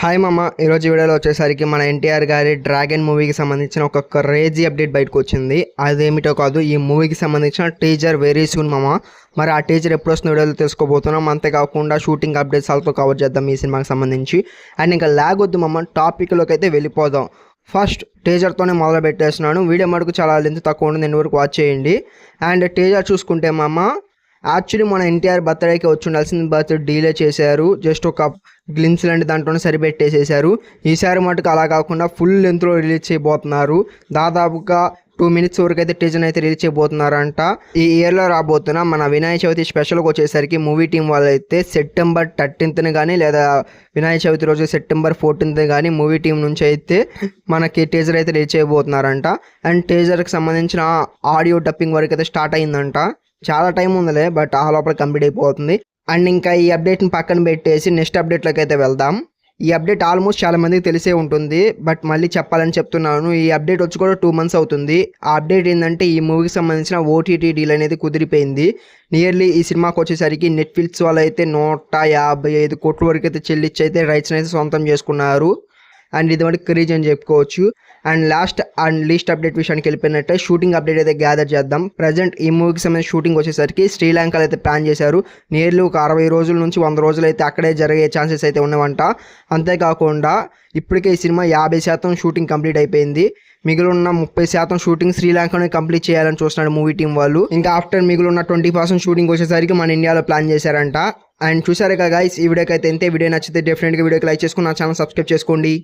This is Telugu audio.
హాయ్ మామ, ఈరోజు వీడియోలో వచ్చేసరికి మన ఎన్టీఆర్ గారి డ్రాగన్ మూవీకి సంబంధించిన ఒక క్రేజీ అప్డేట్ బయటకు వచ్చింది. అదేమిటో కాదు, ఈ మూవీకి సంబంధించిన టీజర్ వెరీ సూన్ మామ. మరి ఆ టీజర్ ఎప్పుడు వస్తున్న వీడియోలో తెలుసుకోబోతున్నాం. అంతేకాకుండా షూటింగ్ అప్డేట్స్ ఆల్తో కవర్ చేద్దాం ఈ సినిమాకి సంబంధించి. అండ్ ఇంకా లాగ్ వద్దు మామ, టాపిక్లోకి అయితే వెళ్ళిపోదాం. ఫస్ట్ టీజర్తోనే మొదలు పెట్టేస్తున్నాను. వీడియో మటుకు చాలా లెంత్ తక్కువ ఉంటుంది, ఎండ్ వరకు వాచ్ చేయండి. అండ్ టీజర్ చూసుకుంటే మామ, యాక్చువల్లీ మన ఎన్టీఆర్ బర్త్డేకి వచ్చి ఉండాల్సిన బర్త్డే డీలే చేశారు. జస్ట్ ఒక గ్లిమ్స్ లాంటి దాంట్లోనే సరిపెట్టేసేసారు. ఈసారి మటుకు అలా కాకుండా ఫుల్ లెంత్లో రిలీజ్ చేయబోతున్నారు. దాదాపుగా 2 minutes వరకు అయితే టీజర్ అయితే రిలీజ్ చేయబోతున్నారంట. ఈ ఇయర్లో రాబోతున్న మన వినాయక చవితి స్పెషల్కి వచ్చేసరికి మూవీ టీం వాళ్ళు అయితే సెప్టెంబర్ 13th కానీ లేదా వినాయక చవితి రోజు సెప్టెంబర్ 14th కానీ మూవీ టీం నుంచి అయితే మనకి టీజర్ అయితే రిలీజ్ చేయబోతున్నారంట. అండ్ టీజర్కి సంబంధించిన ఆడియో డబ్బింగ్ వరకు అయితే స్టార్ట్ అయిందంట. చాలా టైం ఉందిలే, బట్ ఆ లోపల కంప్లీట్ అయిపోతుంది. అండ్ ఇంకా ఈ అప్డేట్ని పక్కన పెట్టేసి నెక్స్ట్ అప్డేట్లోకి అయితే వెళ్దాం. ఈ అప్డేట్ ఆల్మోస్ట్ చాలా మందికి తెలిసే ఉంటుంది, బట్ మళ్ళీ చెప్పాలని చెప్తున్నాను. ఈ అప్డేట్ వచ్చి కూడా 2 months అవుతుంది. ఆ అప్డేట్ ఏంటంటే ఈ మూవీకి సంబంధించిన ఓటీటీ డీల్ అనేది కుదిరిపోయింది. నియర్లీ ఈ సినిమాకి వచ్చేసరికి నెట్ఫ్లిక్స్ వాళ్ళు అయితే 155 కోట్ల వరకు అయితే చెల్లించి అయితే రైట్స్ అయితే సొంతం చేసుకున్నారు. అండ్ ఇది మనకి క్రేజ్ అని చెప్పుకోవచ్చు. And last and least update విషయానికి వెళ్ళిపోయినట్టే షూటింగ్ అప్డేట్ అయితే గ్యాదర్ చేద్దాం. ప్రజెంట్ ఈ మూవీకి సంబంధించిన షూటింగ్ వచ్చేసరికి శ్రీలంకలో అయితే ప్లాన్ చేశారు. నియర్లీ ఒక 60 రోజుల నుంచి 100 రోజులు అయితే అక్కడే జరిగే ఛాన్సెస్ అయితే ఉన్నవంట. అంతేకాకుండా ఇప్పటికే ఈ సినిమా 50% షూటింగ్ కంప్లీట్ అయిపోయింది. మిగిలిన 30% షూటింగ్ శ్రీలంకనే కంప్లీట్ చేయాలని చూస్తున్నాడు మూవీ టీం వాళ్ళు. ఇంకా ఆఫ్టర్ మిగిలిన 20% షూటింగ్ వచ్చేసరికి మన ఇండియాలో ప్లాన్ చేశారంట. అండ్ చూసారు కదా గైస్, ఈ వీడియోకి అయితే ఎంతే. వీడియో నచ్చితే డెఫినెట్గా వీడియోకి లైక్ చేసుకుని నా ఛానల్ సబ్స్క్రైబ్ చేసుకోండి.